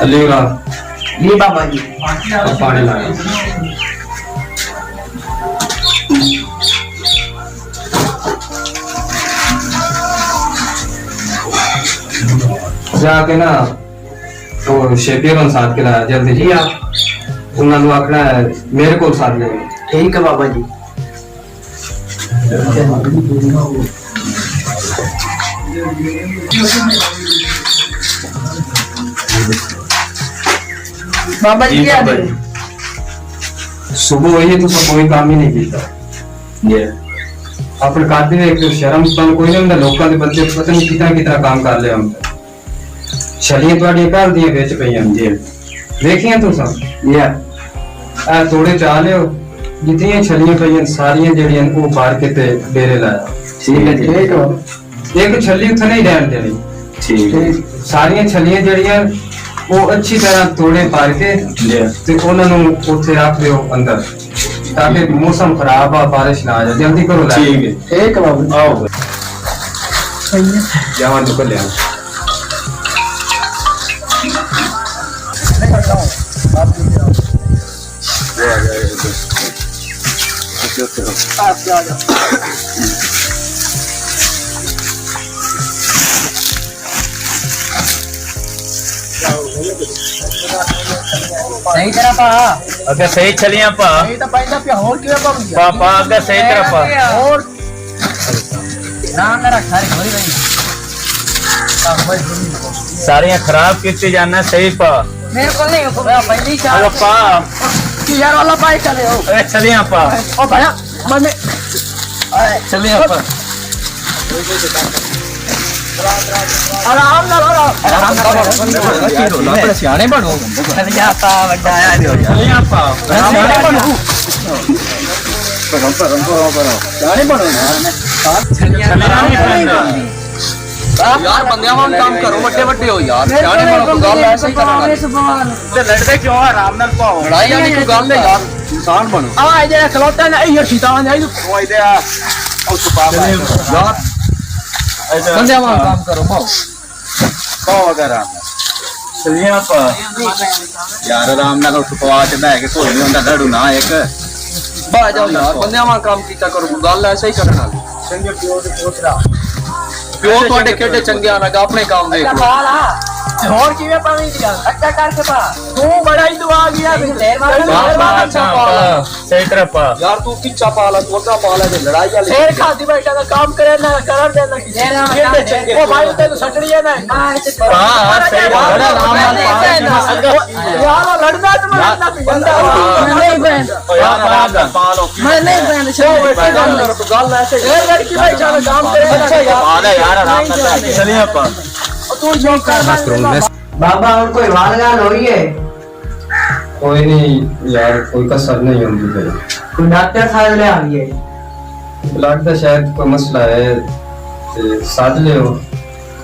अलीगा जी बाबा जी पानी लाया जाके ना तो शेफियर साथ के लाया जल्दी जी आप उन्होंने आखना है मेरे को साथ ले ठीक है बाबा जी। बाबा जी क्या सुबह वही तो सब कोई काम ही नहीं किया ये अपने काटे एक शर्म तो कोई नहीं लोगों के बच्चे पता नहीं कितना काम कर ले हम छलियां थोड़ी कर दिए बेच पई हम जी देखिए तो सब ये आ थोड़े चाह लियो जितनी छलियां पई सारियां जड़ियां को बाहर के ते डेरे लाया ठीक है ठीक एक छली उथे नहीं रहन देनी ठीक है सारियां छलियां जड़ियां वो अच्छी तरह तोड़े पार के ते उन्होंने उथे रख दियो अंदर ताकि मौसम खराब आ बारिश ना आ जाए जल्दी करो ठीक है ठीक है बाबू आओ जावा तो कर ले सही तरह पा अगर सही चलिए पा सही तो पैसा पे और क्यों बाबू पापा अगर सही तरह पा और ना मेरा घर घोड़ी नहीं सारियां खराब कितनी जाना सही पा मेरे को नहीं हो पहले ही चार अगर पा कि यार वाला पाई चले हो अरे चलिए पा ओ भैया मने चलिए पा आराम ना लो सियाने बनो चलिए पा बड़ा आया चलिए पा सियाने बनो सियाने बनो यार बंदियां वांग काम करो बड़े बड़े हो यार सियाने बनो तो गल ऐसे ही करना ते लड़ते क्यों आराम नाल पाओ लड़ाई वाली कोई गल है यार इंसान बनो आ जे खलोता ना ये सीता ने वो इधर और छुपा यार बंदियां वांग काम करो पाओ अगर आराम चलिए पा यार आराम नाल छुपवा के बैठ के कोई नहीं होंदा डड़ू ना एक बाहर जाओ यार बंदियां वांग काम कीता करो गल ऐसे ही करना संगे पियो ते पोतरा ਪਿਓ ਤੁਹਾਡੇ ਕਿਹੜੇ ਚੰਗੇ ਆਣਾ ਆਪਣੇ ਕੰਮ ਦੇਖ ਲਓ और किवे पानी दिया अच्छा करके पा तू बड़ा ही दुआ गया फिर देर सही तरह पा यार तू किच्चा पाला तू अग्गा पाला जे लड़ाई वाली शेर खाती बैठा का काम करे ना कर देना किसी चंगे ओ भाई तेरे सटड़ी है ना हां सही बड़ा आराम नाल यार लड़ना तो लड़ना बंदा नहीं बहन यार आराम नाल पा लो मैं नहीं बहन से गल ऐसे ए लड़की बैठा का काम करे अच्छा यार आराम नाल चलिए पा तू जो कर बाबा और कोई वालगाल हो रही है कोई नहीं यार कोई कसर नहीं होगी भाई कोई डॉक्टर साहब ले आ गई है लगता शायद कोई मसला है ते साथ ले हो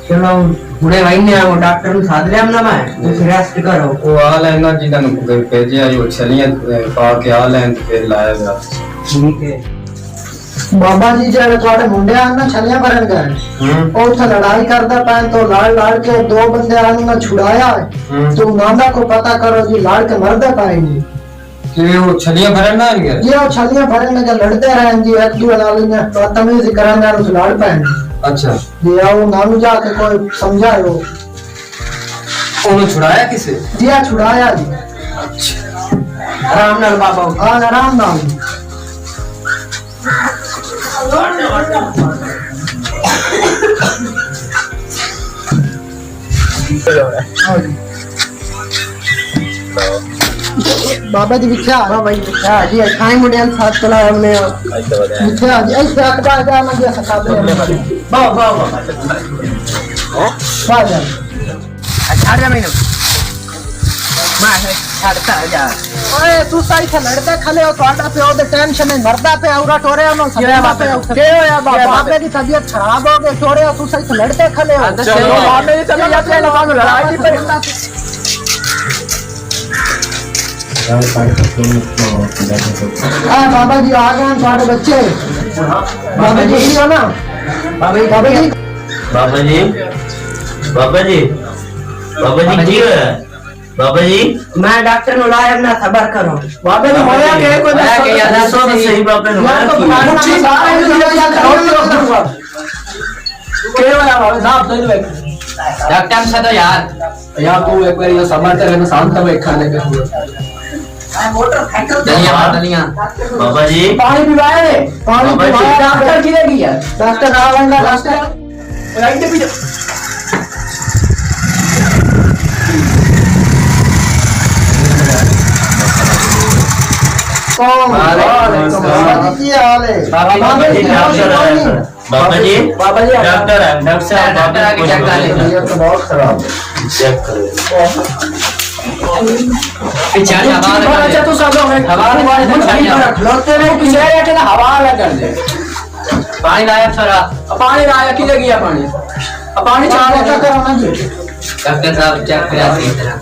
चलो बुढ़े भाई ने वो डॉक्टर ਨੂੰ ਸਾਧ ਲਿਆ ਨਾ ਮੈਂ ਤੁਸੀਂ ਰੈਸਟ ਕਰੋ वो आ लेना जिदा नु भेजे आई वो छलियां पा के आ लेन फिर लाया गया ठीक है ਬਾਬਾ ਜੀ ਜਿਹੜੇ ਤੁਹਾਡੇ ਮੁੰਡੇ ਆ ਨਾ ਛਲੀਆਂ ਭਰਨ ਗਏ ਉਹ ਉੱਥੇ ਲੜਾਈ ਕਰਦਾ ਪੈਣ ਤੋਂ ਲੜ ਕੇ ਦੋ ਬੰਦੇ ਆ ਨੂੰ ਛੁਡਾਇਆ ਤੂੰ ਨਾਂਦਾ ਕੋ ਪਤਾ ਕਰੋ ਜੀ ਲੜ ਕੇ ਮਰਦੇ ਪਾਏ ਜੀ कि वो छलियां भरन ना गया ये वो छलियां भरन जो लड़ते रहे जी एक दूसरे नाल ने बदतमीजी करन उस लड़ पैन अच्छा ये आओ नानू जाके कोई समझायो उन्होंने छुड़ाया किसे दिया छुड़ाया जी आराम नाल बाबा हाँ आराम नाल बाबा जी बिछा भाई बिछा जी खाई मुंडे साथ चला हमने बिछा जी ऐसे अकदा जा ना जी सकाब बाबा बाबा बाजा अच्छा जा मैंने मां छाड़ता जा ओए तू सही से लड़ते खले हो तोड़ा पे ओदे टेंशन में मरदा पे औरा टोरे नो सब पे के हो या बाबा की तबीयत खराब हो गई टोरे तू सही से लड़ते खले हो चलो हमें चले जाते हैं ना लड़ाई की पर हाँ बाबा जी आ गए तुम्हारे बच्चे बाबा जी हो ना बाबा जी बाबा जी बाबा जी बाबा जी की है बाबा जी मैं डॉक्टर नु लाया ना खबर करो बाबा जी होया के कोई दसो तो सही बाबा ने यार तो डॉक्टर से तो यार तू एक बार ये समाचार है शांत हो एक खाने के दलिया बाबा जी पानी पिवाया रे पानी बाबा जी, पिवाया डॉक्टर की देगी यार डॉक्टर आवेंगा डॉक्टर राइट पे बाबा जी डॉक्टर है डॉक्टर साहब डॉक्टर आके चेक कर लेगा। ये तो बहुत खराब है चेक करो पीछे हवा अच्छा तो सब लोग हवा लगते रहे पीछे रहते ना हवा लग कर दे पानी लाया थोड़ा पानी लाया कि लगी है पानी पानी चार का कराना जी डॉक्टर साहब चेक करा इस तरह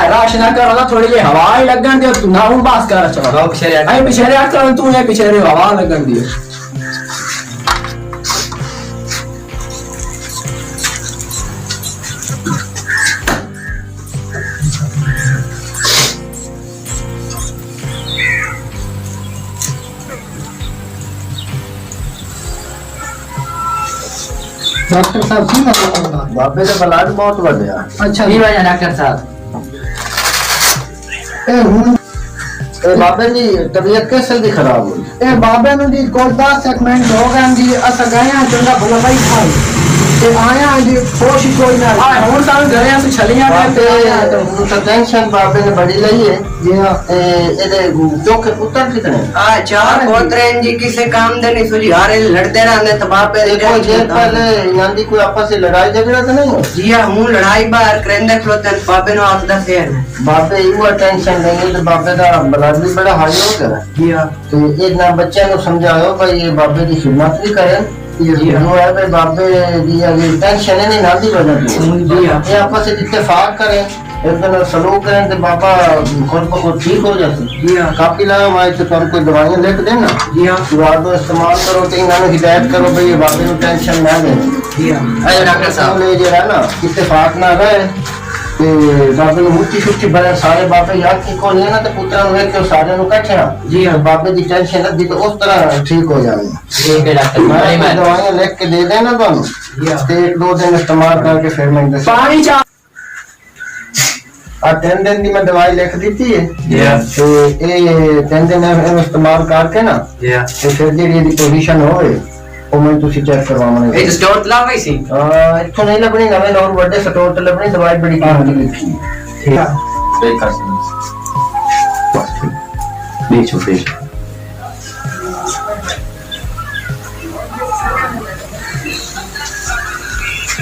राश ना करो ना थोड़ी ये हवा ही लगन दे तू ना उन पास कर चलो लोग शेर आई पीछे रे कर तू ये पीछे रे हवा लगन दी डॉक्टर साहब की ना बाबे का ब्लड बहुत बढ़िया अच्छा नहीं वजह डॉक्टर साहब ए बाबे जी तबीयत कैसे दी खराब हुई ए बाबे नु जी को 10 सेकंड हो गए जी अस गए हैं चंगा भला भाई खाई ते आया जी होश ही कोई ना हां हुन साल घरे से छलियां बाबे तो तो टेंशन बाबे ने बड़ी लई है जी हां एदे चोखे पुत्र कितने आ चार पोतरे जी किसे काम देनी सुजी हारे लड़ते रहने तो बापे कोई देर पहले यांदी कोई आपस में लड़ाई झगड़ा तो नहीं हो जी हां हूं लड़ाई बाहर करेंदे खलोतन बापे नो आप दस है बाबे युवा टेंशन लेंगे तो बाबे का ब्लड भी बड़ा हाई हो गया जी हां तो एक ना बच्चे को समझाओ भाई ये बाबे की खिदमत भी करे ये जो है भाई बाबे की ये टेंशन है नहीं नादी बदल जी हां ये आपस में इत्तेफाक करें एक दिन सलूक करें तो बाबा खुद ब खुद ठीक हो जाते जी हां काफी लाया हमारे तो तुम कोई दवाइयाँ लिख देना जी हां रात को इस्तेमाल करो तो इन्होंने हिदायत करो भाई ये बाबे को टेंशन ना दे जी हां अरे डॉक्टर साहब ले जो है ना इत्तेफाक ना रहे ते बाबे ਨੂੰ ਮੁੱਠੀ ਛੁੱਟੀ ਬੜੇ ਸਾਰੇ ਬਾਬੇ ਯਾਦ ਕੀ ਕੋਲ ਨਾ ਤੇ ਪੁੱਤਰਾਂ ਨੂੰ ਵੇਖ ਕੇ ਸਾਰਿਆਂ ਨੂੰ ਇਕੱਠਿਆ ਜੀ ਹਾਂ ਬਾਬੇ ਦੀ ਟੈਨਸ਼ਨ ਲੱਗੀ ਤੇ ਉਸ ਤਰ੍ਹਾਂ ਠੀਕ ਹੋ ਜਾਣਗੇ ठीक है डॉक्टर बड़ी मैं बात दवाइयां लिख के दे देना ਤੁਹਾਨੂੰ ਤੇ ਇੱਕ ਦੋ ਦਿਨ ਇਸਤੇਮਾਲ ਕਰਕੇ ਫਿਰ ਮੈਂ ਦੱਸ पानी चा ਆ 3 ਦਿਨ ਦੀ ਮੈਂ ਦਵਾਈ ਲਿਖ ਦਿੱਤੀ ਹੈ Yeah. ਤੇ ਇਹ 3 ਦਿਨ ਇਹਨੂੰ ਇਸਤੇਮਾਲ ਕਰਕੇ ਨਾ Yeah. ਤੇ ਫਿਰ ਜਿਹੜੀ ਇਹਦੀ ਪੋਜੀਸ਼ਨ ਹੋਵੇ ਉਹ ਮੈਂ ਤੁਸੀਂ ਚੈੱਕ ਕਰਵਾਵਾਂਗੇ ये तो स्टोर ला गई सी ਇੱਥੋਂ ਨਹੀਂ ਲੱਭਣੀ ਨਵੇਂ ਨੌਰ ਵੱਡੇ ਸਟੋਰ ਤੇ ਲੱਭਣੀ ਦਵਾਈ ਬੜੀ ਕੀਮਤੀ ਲਿਖੀ ठीक है देख कर बीच में बीच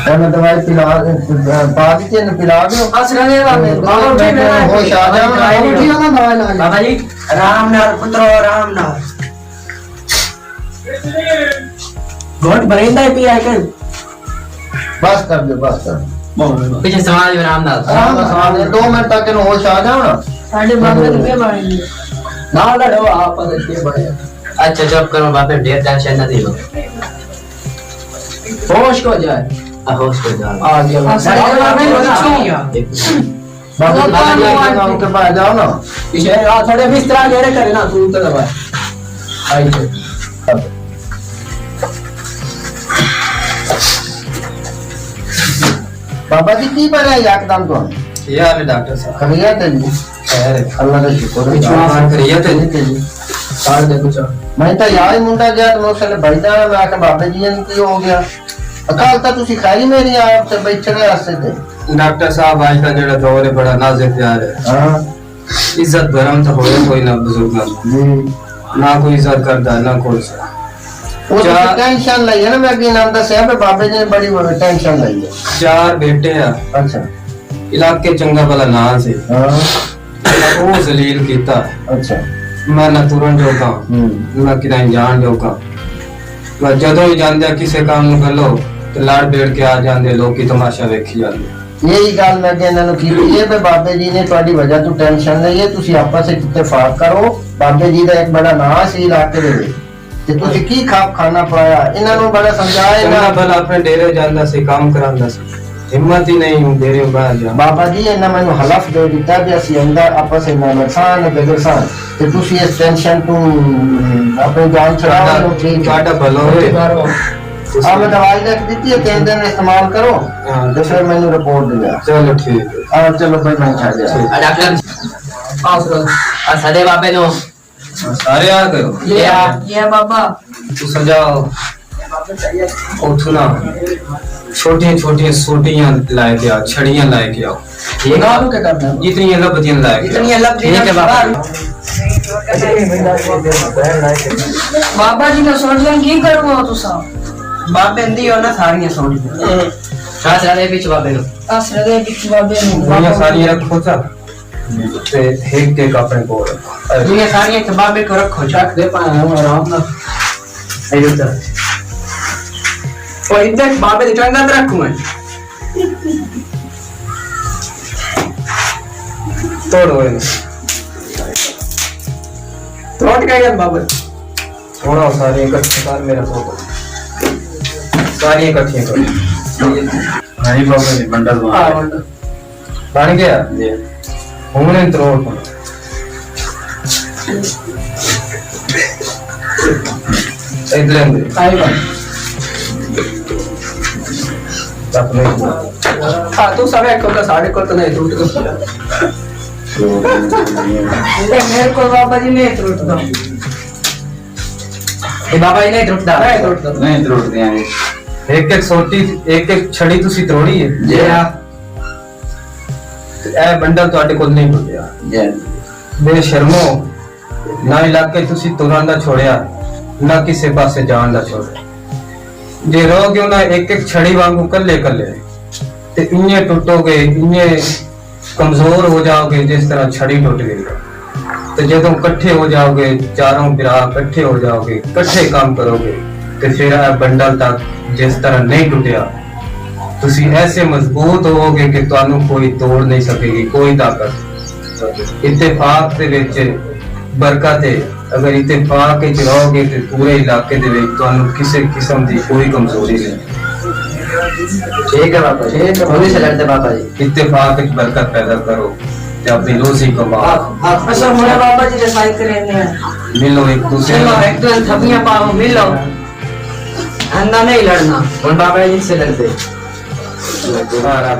मैं दवाई पिला पा दी थी पिला दो बस रहने वाले बाबा ठीक है होश आ जाओ ठीक है ना दवाई ला बाबा जी राम नाल पुत्रो राम नाल घोट बरेंदा ही पिया है कर बस कर दो बस कर दो पीछे समाज में राम नाल आराम से 2 मिनट तक इन्हें होश आ जाओ ना साढ़े बाबा तो के मारेंगे ना लड़ो आप के बड़े अच्छा जब करो बापे ढेर टेंशन ना दिलो होश को जाए होश को जा आ गया सारे बाबे बाबा जी नाम के पास जाओ ना पीछे आ थोड़े बिस्तरा घेरे करे ना तू तो दवा आई थे बाबा जी की बना एकदम तो यार डॉक्टर साहब खरिया ते जी खैर अल्लाह का शुक्र है विश्वास करिए तो जी साल दे कुछ मैं तो यार ही मुंडा गया तो उसने बैठा है मैं कहा बाबा जी ने की हो गया अकाल तक तुसी खाई मेरी आप से बैठे रहे हंसे थे डॉक्टर साहब आज का जेड़ा दौर है बड़ा नाजुक प्यार है हां इज्जत भरम तो होए कोई ना बुजुर्ग जी ना कोई इज्जत करता ना कोई सा वो तो टेंशन ली है ना मैं अगे नाम दस है बाबे जी ने बड़ी टेंशन ली है 4 बेटे हैं अच्छा इलाके चंगा भला ना से हां वो जलील कीता अच्छा मैं ना तुरन जोगा ना किदा जान जोगा मैं जदों ही जांदे किसी काम नु गलो तो लाड़ बेड़ के आ जांदे लोग की तमाशा देखी जांदे यही गल मैं कहना नु की ये पे बाबे जी ने ਤੁਹਾਡੀ वजह तो टेंशन ਲਈ है ਤੁਸੀਂ आपस ਵਿੱਚ इत्तेफाक करो बाबे जी ਦਾ एक बड़ा नाम ਸੀ इलाके ਦੇ ਵਿੱਚ ਤੇ ਤੁਸੀਂ ਕੀ ਖਾਪ ਖਾਣਾ ਪਾਇਆ ਇਹਨਾਂ ਨੂੰ ਬੜਾ ਸਮਝਾਏ ਚੰਗਾ ਨਾ ਭਲਾ ਆਪਣੇ ਡੇਰੇ ਜਾਂਦਾ ਸੀ ਕੰਮ ਕਰਾਂਦਾ ਸੀ ਹਿੰਮਤ ਹੀ ਨਹੀਂ ਹੁਣ ਡੇਰੇ ਬਾਹਰ ਜਾ ਬਾਬਾ ਜੀ ਇਹਨਾਂ ਮੈਨੂੰ ਹਲਫ ਦੇ ਦਿੱਤਾ ਵੀ ਅਸੀਂ ਅੰਦਰ ਆਪਸ ਵਿੱਚ ਨਾ ਨੁਕਸਾਨ ਬੇਗਰਸਾਨ ਤੇ ਤੁਸੀਂ ਇਸ ਟੈਨਸ਼ਨ ਤੋਂ ਆਪਣੀ ਜਾਨ ਛੁਡਾਓ ਨੂੰ ਠੀਕ ਤੁਹਾਡਾ ਭਲਾ ਹੋਵੇ ਆ ਮੈਂ ਦਵਾਈ ਲਿਖ ਦਿੱਤੀ ਹੈ 3 ਦਿਨ ਇਸਤੇਮਾਲ ਕਰੋ ਹਾਂ ਤੇ ਫਿਰ ਮੈਨੂੰ ਰਿਪੋर्ट ਦਿਓ ਚਲੋ ਠੀਕ ਹੈ ਆ ਚਲੋ ਭਾਈ ਮੈਂ ਛੱਡ ਦਿਆ डॉक्टर सदे बाबे नो ਸਾਰੇ ਆ ਗਏ ਹੋ? ये बाबा तू सजाओ उठना छोटी छोटी सोटियां लाए के आओ छड़ियां लाए के आओ ठीक है क्या करना जितनी अल्लाह बदियां लाए के इतनी अल्लाह ठीक है बाबा बाबा जी ने सोच लिया की करूंगा तू साहब बाबे दी हो ना सारियां सोच सास रे बीच बाबे नो आसरे दे बीच बाबे नो दुनिया सारी रखो सा ते एक एक अपने को रखो दुनिया सारियां के बाबे को रखो चाक दे पाए हम आराम ना आयो तो और इधर बाबे दे चंगा रखूं मैं तोड़ो इन्हें तोड़ के गया बाबा थोड़ा सारी इकट्ठी कर मेरा फोटो सारी इकट्ठी कर नहीं बाबा जी बंडल बन गया जी हमने तोड़ इधर आई बात अपने हां तू सब एक को साढ़े को तो नहीं टूट गया मेरे को बाबा जी नहीं टूटता ये बाबा जी नहीं टूटता नहीं तोड़ दिया एक एक सोटी एक एक छड़ी तुसी तोड़ी है जी हां ਇਹ ਬੰਡਲ ਤੁਹਾਡੇ ਕੋਲ ਨਹੀਂ ਟੁੱਟਿਆ ਬੇਸ਼ਰਮੋ ਨਾ ਇਲਾਕੇ ਤੁਸੀਂ ਤੁਰਾਂ ਦਾ ਛੋੜਿਆ ਨਾ ਕਿਸੇ ਪਾਸੇ ਜਾਣ ਦਾ ਛੋੜਿਆ ਜੇ ਰਹੋਗੇ ਨਾ ਇੱਕ ਇੱਕ ਛੜੀ ਵਾਂਗੂ ਕੱਲੇ ਕੱਲੇ ਤੇ ਇੰਨੇ ਟੁੱਟੋਗੇ ਇੰਨੇ ਕਮਜ਼ੋਰ ਹੋ ਜਾਓਗੇ ਜਿਸ ਤਰ੍ਹਾਂ ਛੜੀ ਟੁੱਟ ਗਈ ਤੇ ਜਦੋਂ ਇਕੱਠੇ ਹੋ ਜਾਓਗੇ ਚਾਰੋਂ ਭਰਾ ਇਕੱਠੇ ਹੋ ਜਾਓਗੇ ਇਕੱਠੇ ਕੰਮ ਕਰੋਗੇ ਤੇ ਫਿਰ ਇਹ ਬੰਡਲ ਤੱਕ ਜਿਸ ਤਰ੍ਹਾਂ ਨਹੀਂ ਟੁੱਟਿਆ ਤੁਸੀਂ ऐसे मजबूत होगे कि ਤੁਹਾਨੂੰ ਕੋਈ ਤੋੜ ਨਹੀਂ ਸਕੇਗੀ ਕੋਈ ਤਾਕਤ ਇਤਫਾਕ ਦੇ ਵਿੱਚ ਬਰਕਤ ਹੈ ਅਗਰ ਇਤਫਾਕ ਵਿੱਚ ਰਹੋਗੇ ਤੇ ਪੂਰੇ ਇਲਾਕੇ ਦੇ ਵਿੱਚ ਤੁਹਾਨੂੰ ਕਿਸੇ ਕਿਸਮ ਦੀ ਕੋਈ ਕਮਜ਼ੋਰੀ ਨਹੀਂ ठीक है बाबा जी होने से लड़ते बाबा जी इत्तेफाक ਵਿੱਚ ਬਰਕਤ ਪੈਦਾ ਕਰੋ ਤੇ ਆਪਣੀ ਰੋਜ਼ੀ ਕਮਾओ अच्छा मोरे बाबा जी के साइड करेंगे ਮਿਲੋ ਇੱਕ ਦੂਸਰੇ चलो ਨਾਲ एक दो थपियां पाओ मिलो अंधा नहीं लड़ना और बाबा जी से लड़ते हाँ,